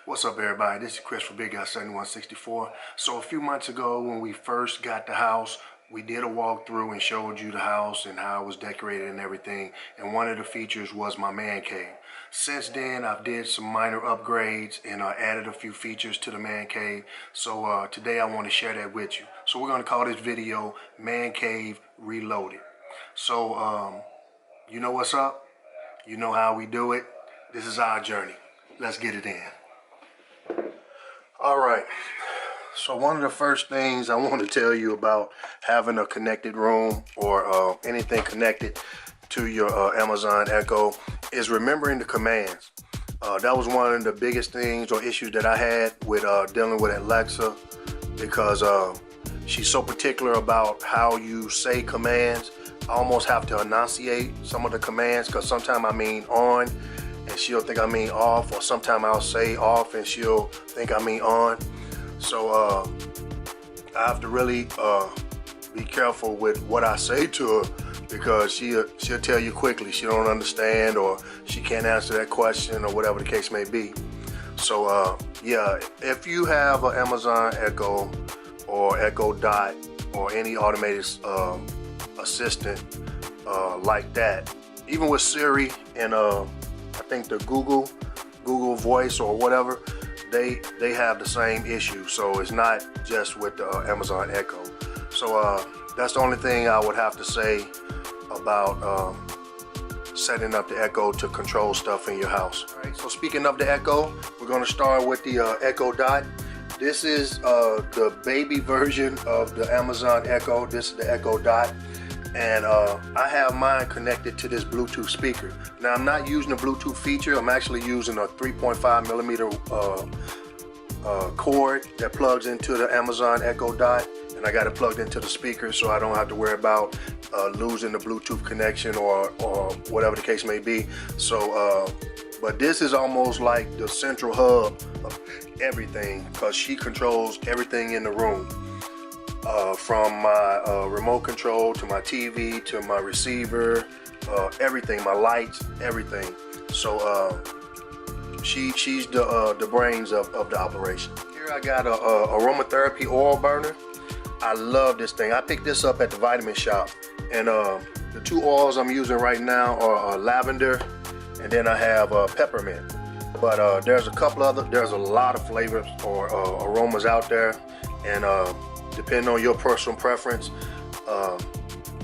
What's up, everybody? This is Chris for Bigguy7164. So a few months ago when we first got the house, we did a walkthrough and showed you the house and how it was decorated and everything. And one of the features was my man cave. Since then, I've did some minor upgrades and added a few features to the man cave. So today I want to share that with you. So we're going to call this video Man Cave Reloaded. So you know what's up? You know how we do it. This is our journey. Let's get it in. All right, so one of the first things I want to tell you about having a connected room or anything connected to your Amazon Echo is remembering the commands. That was one of the biggest things or issues that I had with dealing with Alexa, because she's so particular about how you say commands. I almost have to enunciate some of the commands, because sometimes I mean on and she'll think I mean off, or sometimes I'll say off and she'll think I mean on. So I have to really be careful with what I say to her, because she'll tell you quickly she don't understand, or she can't answer that question, or whatever the case may be. So yeah, if you have an Amazon Echo or Echo Dot or any automated assistant like that, even with Siri and I think the Google Voice or whatever, they have the same issue. So it's not just with the Amazon Echo. So that's the only thing I would have to say about setting up the Echo to control stuff in your house. All right, so speaking of the Echo, we're going to start with the Echo Dot. This is the baby version of the Amazon Echo. This is the Echo Dot. And I have mine connected to this Bluetooth speaker. Now, I'm not using the Bluetooth feature. I'm actually using a 3.5 millimeter cord that plugs into the Amazon Echo Dot, and I got it plugged into the speaker, so I don't have to worry about losing the Bluetooth connection or whatever the case may be. So, but this is almost like the central hub of everything, because she controls everything in the room. From my remote control to my TV to my receiver, everything, my lights, everything. So she's the brains of the operation. Here I got a Aromatherapy oil burner. I love this thing. I picked this up at the vitamin shop, and the two oils I'm using right now are lavender, and then I have peppermint. But there's a lot of flavors or aromas out there, and depending on your personal preference,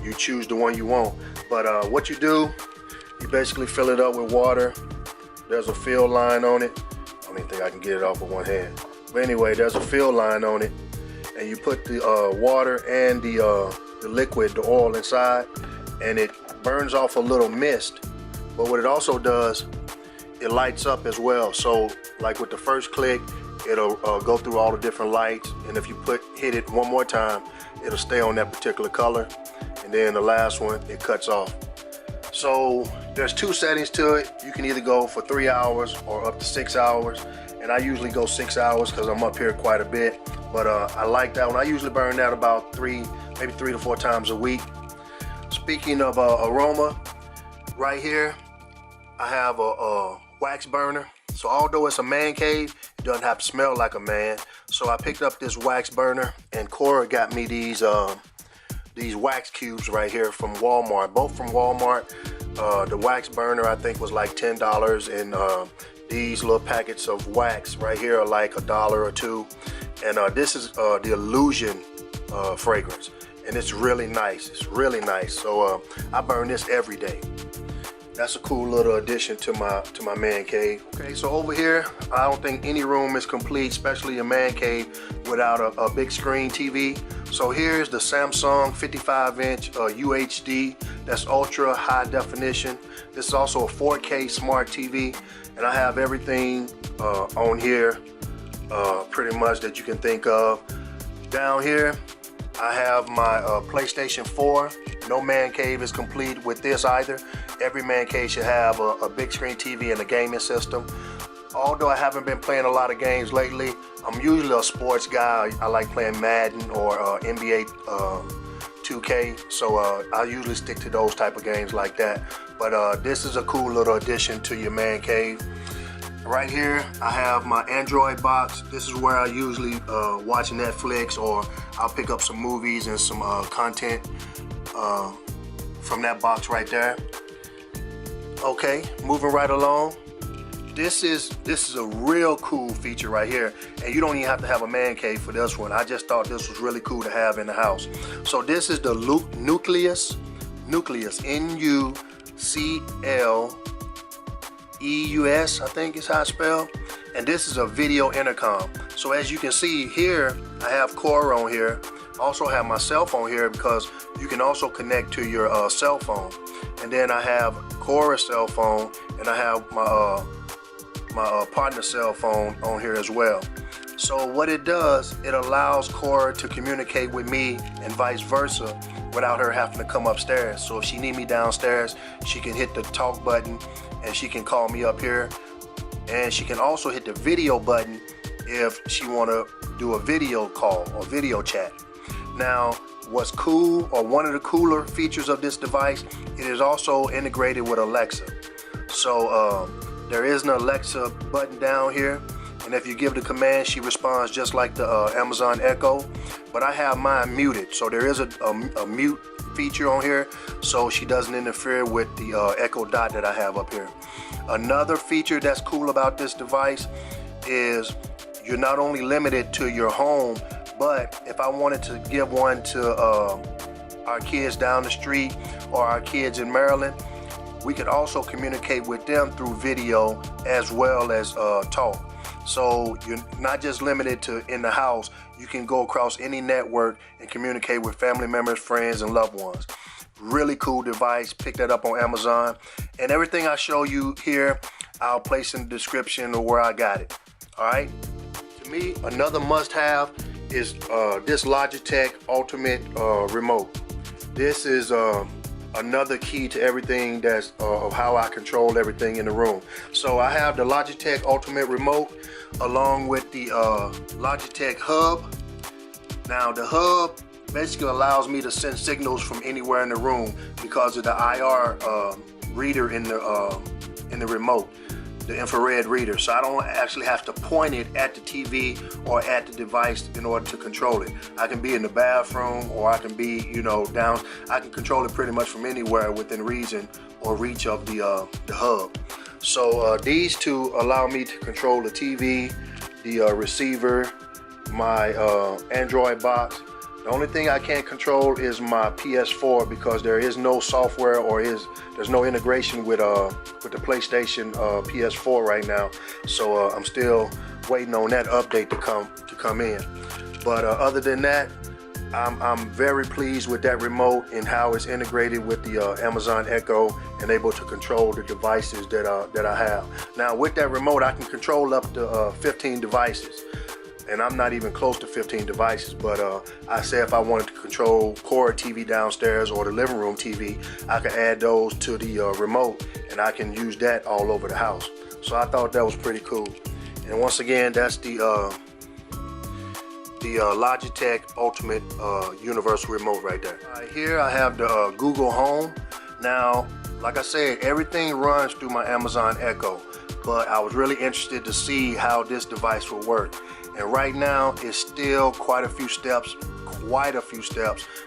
you choose the one you want. But what you do, you basically fill it up with water. There's a fill line on it. I don't even think I can get it off with one hand. But anyway, there's a fill line on it, and you put the water and the liquid, the oil inside, and it burns off a little mist. But what it also does, it lights up as well. So like with the first click, it'll go through all the different lights, and if you hit it one more time, it'll stay on that particular color, and then the last one, it cuts off. So there's two settings to it. You can either go for 3 hours or up to 6 hours, and I usually go 6 hours because I'm up here quite a bit. But I like that one. I usually burn that about maybe 3 to 4 times a week. Speaking of aroma, right here I have a wax burner. So although it's a man cave, it doesn't have to smell like a man. So I picked up this wax burner, and Cora got me these wax cubes right here from Walmart, both from Walmart. The wax burner I think was like $10, and these little packets of wax right here are like $1 or $2. And this is the Illusion fragrance, and it's really nice. It's really nice. So I burn this every day. That's a cool little addition to my man cave. Okay, so over here, I don't think any room is complete, especially a man cave, without a big screen TV. So here's the Samsung 55-inch UHD. That's ultra high definition. This is also a 4K smart TV, and I have everything on here pretty much that you can think of. Down here, I have my PlayStation 4. No man cave is complete with this either. Every man cave should have a big screen TV and a gaming system. Although I haven't been playing a lot of games lately, I'm usually a sports guy. I like playing Madden or NBA 2K, so I usually stick to those type of games like that. But this is a cool little addition to your man cave. Right here, I have my Android box. This is where I usually watch Netflix, or I'll pick up some movies and some content from that box right there. Okay, moving right along. This is a real cool feature right here, and you don't even have to have a man cave for this one. I just thought this was really cool to have in the house. So this is the Nucleus, N-U-C-L-E-U-S, I think is how it's spelled. And this is a video intercom. So as you can see here, I have Cora on here. I also have my cell phone here because you can also connect to your cell phone. And then I have Cora's cell phone, and I have my partner's cell phone on here as well. So what it does, it allows Cora to communicate with me and vice versa without her having to come upstairs. So if she need me downstairs, she can hit the talk button and she can call me up here. And she can also hit the video button if she want to do a video call or video chat. Now, what's cool, or one of the cooler features of this device, it is also integrated with Alexa. So there is an Alexa button down here, and if you give the command, she responds just like the Amazon Echo. But I have mine muted, so there is a mute feature on here, so she doesn't interfere with the Echo Dot that I have up here. Another feature that's cool about this device is you're not only limited to your home, but if I wanted to give one to our kids down the street or our kids in Maryland, we could also communicate with them through video as well as talk. So you're not just limited to in the house, you can go across any network and communicate with family members, friends, and loved ones. Really cool device. Pick that up on Amazon. And everything I show you here, I'll place in the description of where I got it. All right. To me, another must-have is this Logitech Ultimate remote. This is another key to everything that's of how I control everything in the room. So I have the Logitech Ultimate remote along with the Logitech hub. Now the hub basically allows me to send signals from anywhere in the room because of the IR reader in the remote, the infrared reader. So I don't actually have to point it at the TV or at the device in order to control it. I can be in the bathroom, or I can be, you know, down. I can control it pretty much from anywhere within reason or reach of the hub. So these two allow me to control the TV, the receiver, my Android box. The only thing I can't control is my PS4 because there is no software or there's no integration with the PlayStation PS4 right now. So I'm still waiting on that update to come in. But other than that, I'm very pleased with that remote and how it's integrated with the Amazon Echo and able to control the devices that I have. Now with that remote, I can control up to 15 devices. And I'm not even close to 15 devices, but I say if I wanted to control Cora TV downstairs or the living room TV, I could add those to the remote, and I can use that all over the house. So I thought that was pretty cool. And once again, that's the Logitech Ultimate Universal Remote right there. Right here I have the Google Home. Now, like I said, everything runs through my Amazon Echo, but I was really interested to see how this device will work. And right now, it's still quite a few steps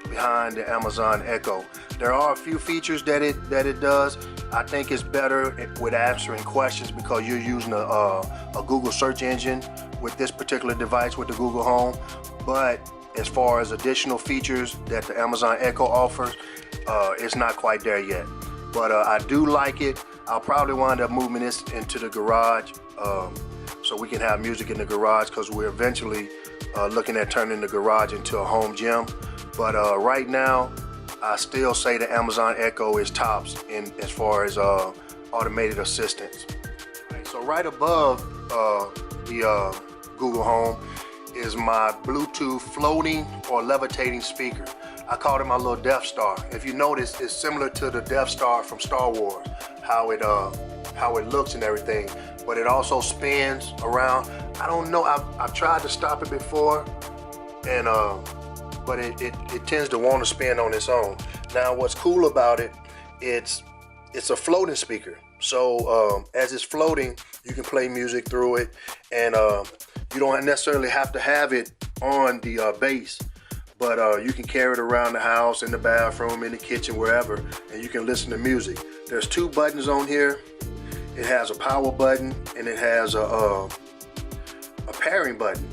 behind the Amazon Echo. There are a few features that it does. I think it's better with answering questions because you're using a Google search engine with this particular device with the Google Home. But as far as additional features that the Amazon Echo offers, it's not quite there yet. But I do like it. I'll probably wind up moving this into the garage. So we can have music in the garage because we're eventually looking at turning the garage into a home gym. But right now, I still say the Amazon Echo is tops as far as automated assistance. So right above the Google Home is my Bluetooth floating or levitating speaker. I called it my little Death Star. If you notice, it's similar to the Death Star from Star Wars, how it looks and everything, but it also spins around. I don't know, I've tried to stop it before, and but it tends to want to spin on its own. Now what's cool about it, it's a floating speaker. So as it's floating, You can play music through it, and you don't necessarily have to have it on the base, but you can carry it around the house, in the bathroom, in the kitchen, wherever, and you can listen to music. There's 2 buttons on here. It has a power button and it has a pairing button,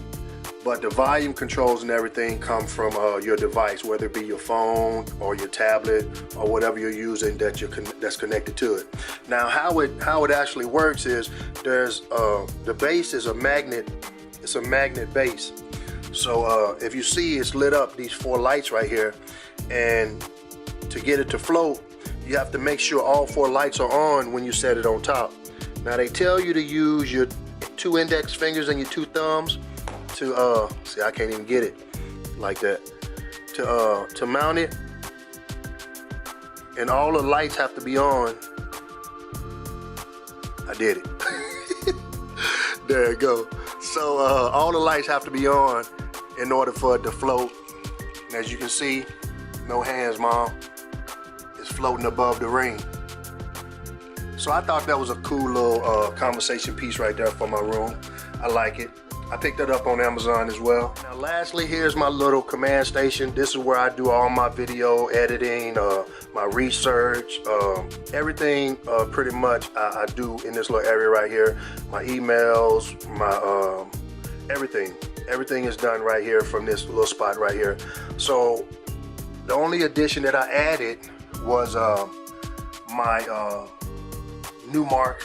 but the volume controls and everything come from your device, whether it be your phone or your tablet or whatever you're using that's connected to it. Now, how it actually works is there's the base is a magnet. It's a magnet base. So if you see, it's lit up, these 4 lights right here, and to get it to float, you have to make sure all 4 lights are on when you set it on top. Now, they tell you to use your 2 index fingers and your 2 thumbs to see, I can't even get it like that, to mount it, and all the lights have to be on. I did it. There you go. So all the lights have to be on in order for it to float. And as you can see, no hands, Mom. It's floating above the ring. So I thought that was a cool little conversation piece right there for my room. I like it. I picked it up on Amazon as well. Now lastly, here's my little command station. This is where I do all my video editing, my research, everything pretty much I do in this little area right here. My emails, my everything is done right here from this little spot right here. So the only addition that I added was my Numark.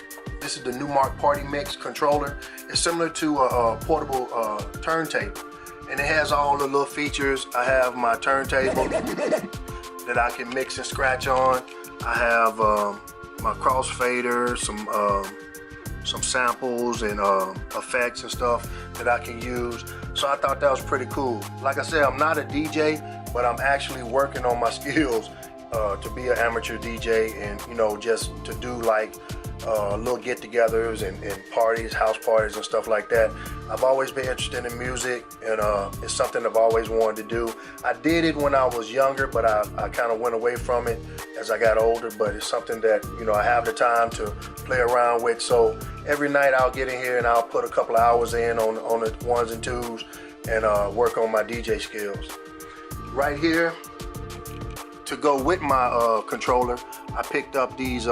This is the Numark Party Mix controller. It's similar to a portable turntable, and it has all the little features. I have my turntable that I can mix and scratch on. I have my crossfader, some samples and effects and stuff that I can use. So I thought that was pretty cool. Like I said, I'm not a DJ, but I'm actually working on my skills to be an amateur DJ, and you know, just to do like little get-togethers and parties, house parties and stuff like that. I've always been interested in music, and it's something I've always wanted to do. I did it when I was younger, but I kind of went away from it as I got older, but it's something that, you know, I have the time to play around with. So every night I'll get in here and I'll put a couple of hours in on the 1s and 2s and work on my DJ skills. Right here, to go with my controller, I picked up these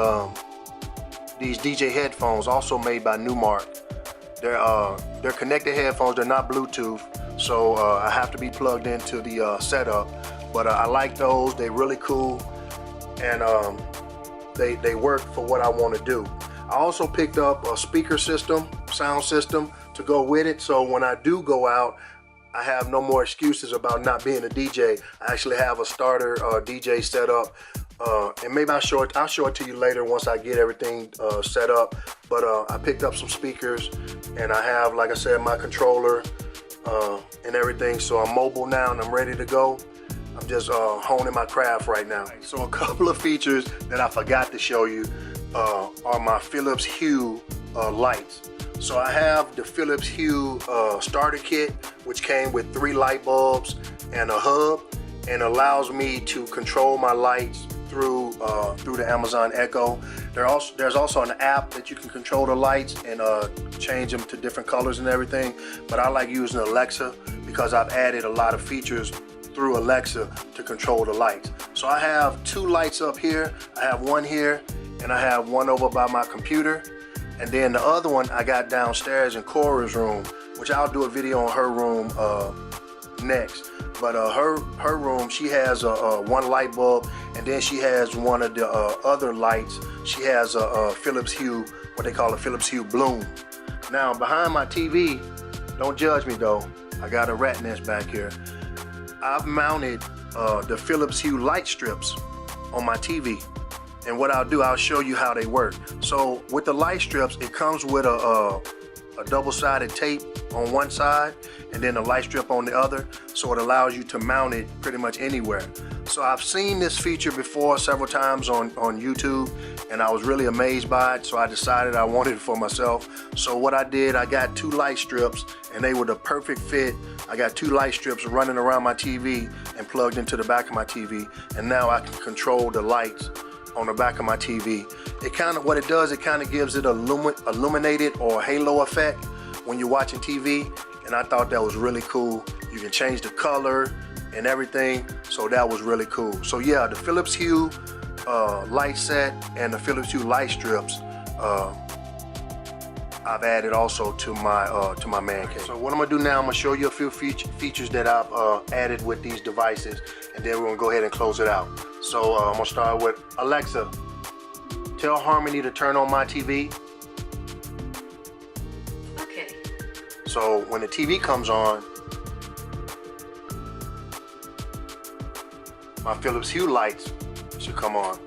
DJ headphones, also made by Numark. They're connected headphones. They're not Bluetooth, so I have to be plugged into the setup. But I like those. They're really cool, and they work for what I want to do. I also picked up a speaker system, sound system, to go with it. So when I do go out, I have no more excuses about not being a DJ. I actually have a starter DJ set up. And maybe I'll show it to you later once I get everything set up. But I picked up some speakers, and I have, like I said, my controller and everything. So I'm mobile now and I'm ready to go. I'm just honing my craft right now. So a couple of features that I forgot to show you are my Philips Hue lights. So I have the Philips Hue starter kit, which came with 3 light bulbs and a hub, and allows me to control my lights through the Amazon Echo. There's also an app that you can control the lights and change them to different colors and everything. But I like using Alexa because I've added a lot of features through Alexa to control the lights. So I have 2 lights up here. I have one here, and I have one over by my computer. And then the other one I got downstairs in Cora's room, which I'll do a video on her room next. But her room, she has one light bulb, and then she has one of the other lights. She has a Philips Hue, what they call a Philips Hue Bloom. Now behind my TV, don't judge me though, I got a rat nest back here. I've mounted the Philips Hue light strips on my TV. And what I'll do, I'll show you how they work. So with the light strips, it comes with a double-sided tape on one side and then a light strip on the other, so it allows you to mount it pretty much anywhere. So I've seen this feature before several times on YouTube, and I was really amazed by it, so I decided I wanted it for myself. So what I did, I got 2 light strips, and they were the perfect fit. I got 2 light strips running around my TV and plugged into the back of my TV, and now I can control the lights on the back of my TV. It kind of, what it does, it kind of gives it a illuminated or halo effect when you're watching TV, and I thought that was really cool. You can change the color and everything, so that was really cool. So yeah, the Philips Hue light set and the Philips Hue light strips I've added also to my man cave. So what I'm gonna do now, I'm gonna show you a few features that I've added with these devices, and then we're gonna go ahead and close it out. So I'm gonna start with Alexa, tell Harmony to turn on my TV. Okay. So when the TV comes on, my Philips Hue lights should come on.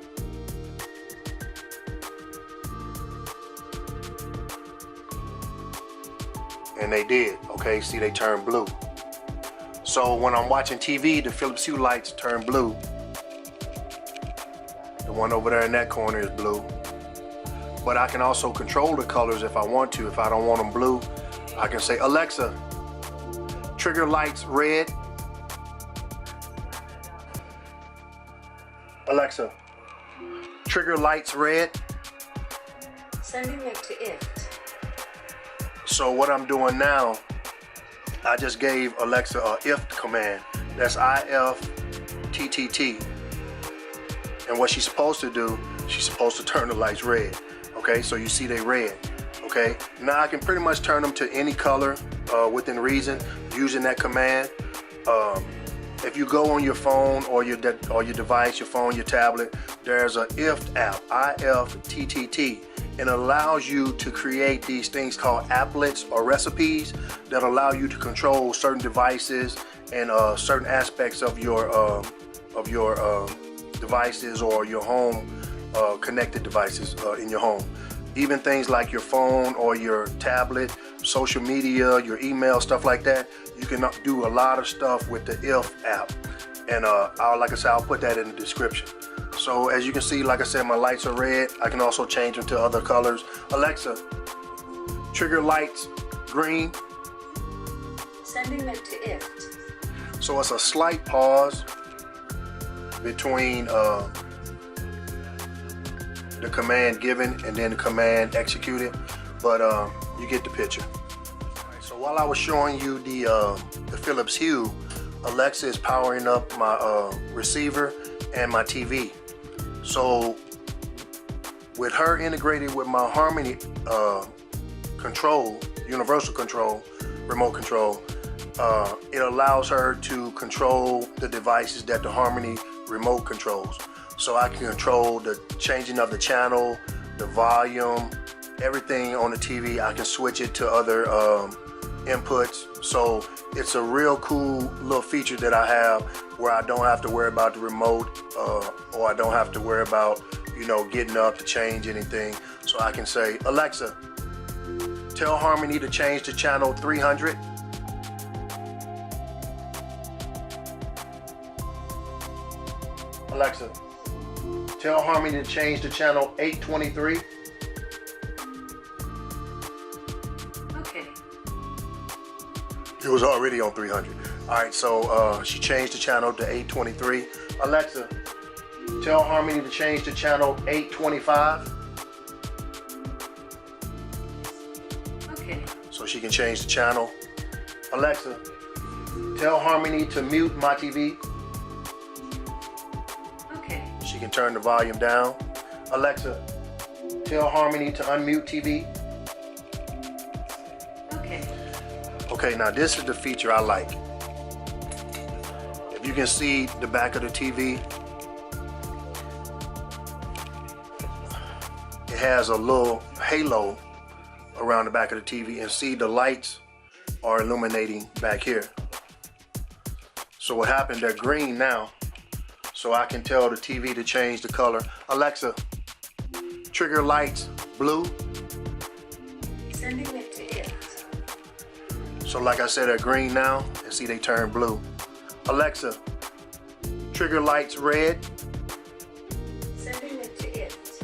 And they did. Okay, see, they turned blue. So when I'm watching TV, the Philips Hue lights turn blue. The one over there in that corner is blue. But I can also control the colors if I want to. If I don't want them blue, I can say, Alexa, trigger lights red. Alexa, trigger lights red. Sending it to IFT. So what I'm doing now, I just gave Alexa a IFTTT command. That's IFTTT. And what she's supposed to do, she's supposed to turn the lights red. Okay, so you see they red. Okay, now I can pretty much turn them to any color within reason using that command. If you go on your phone or your device, your phone, your tablet, there's a IFTTT app, IFTTT. And allows you to create these things called applets or recipes that allow you to control certain devices and certain aspects of your devices or your home connected devices in your home. Even things like your phone or your tablet, social media, your email, stuff like that. You can do a lot of stuff with the IFTTT app. And like I said, I'll put that in the description. So as you can see, like I said, my lights are red. I can also change them to other colors. Alexa, trigger lights green. Sending it to IFT. So it's a slight pause between the command given and then the command executed, but you get the picture. Right, so while I was showing you the Philips Hue, Alexa is powering up my receiver and my TV. So with her integrated with my Harmony control, universal control, remote control, it allows her to control the devices that the Harmony remote controls. So I can control the changing of the channel, the volume, everything on the TV. I can switch it to other inputs. So it's a real cool little feature that I have where I don't have to worry about the remote or I don't have to worry about, you know, getting up to change anything. So I can say, Alexa, tell Harmony to change to channel 300. Alexa, tell Harmony to change to channel 823. Okay. It was already on 300. All right, so she changed the channel to 823. Alexa, tell Harmony to change to channel 825. Okay. So she can change the channel. Alexa, tell Harmony to mute my TV. Okay. She can turn the volume down. Alexa, tell Harmony to unmute TV. Okay. Okay, now this is the feature I like. If you can see the back of the TV, it has a little halo around the back of the TV, and see the lights are illuminating back here. So what happened, they're green now, so I can tell the TV to change the color. Alexa, trigger lights blue. Sending it to IFT. So like I said, they're green now, and see they turn blue. Alexa, trigger lights red. Sending it to IFT.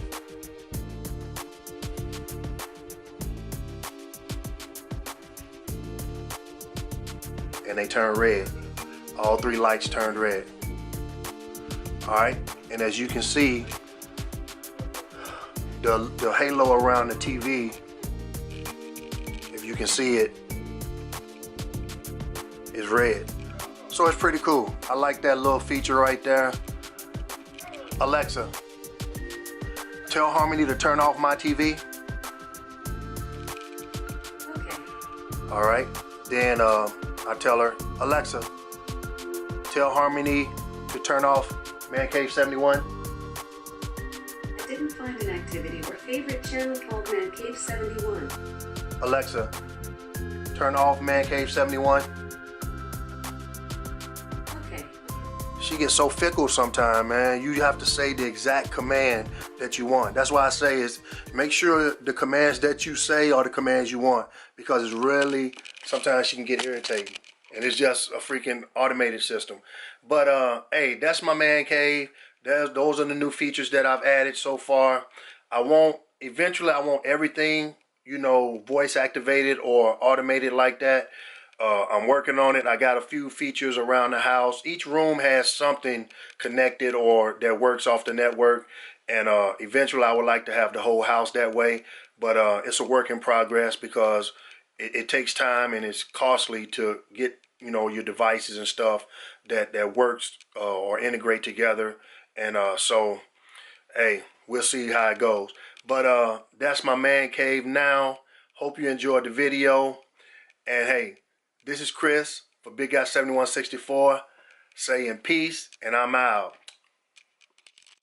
And they turn red. All three lights turned red. All right, and as you can see, the halo around the TV, if you can see it, is red. So it's pretty cool. I like that little feature right there. Alexa, tell Harmony to turn off my TV. Okay. All right. Then I tell her, Alexa, tell Harmony to turn off Man Cave 71. I didn't find an activity or favorite channel called Man Cave 71. Alexa, turn off Man Cave 71. Okay. She gets so fickle sometimes, man. You have to say the exact command that you want. That's why I say is make sure the commands that you say are the commands you want, because it's really, sometimes she can get irritating. And it's just a freaking automated system. But hey, that's my man cave. Those are the new features that I've added so far. Eventually I want everything, you know, voice activated or automated like that. I'm working on it. I got a few features around the house. Each room has something connected or that works off the network. And eventually I would like to have the whole house that way. But it's a work in progress because it takes time and it's costly to get, you know, your devices and stuff that works or integrate together. And so, hey, we'll see how it goes. But that's my man cave now. Hope you enjoyed the video. And hey, this is Chris for Bigguy7164 saying peace, and I'm out.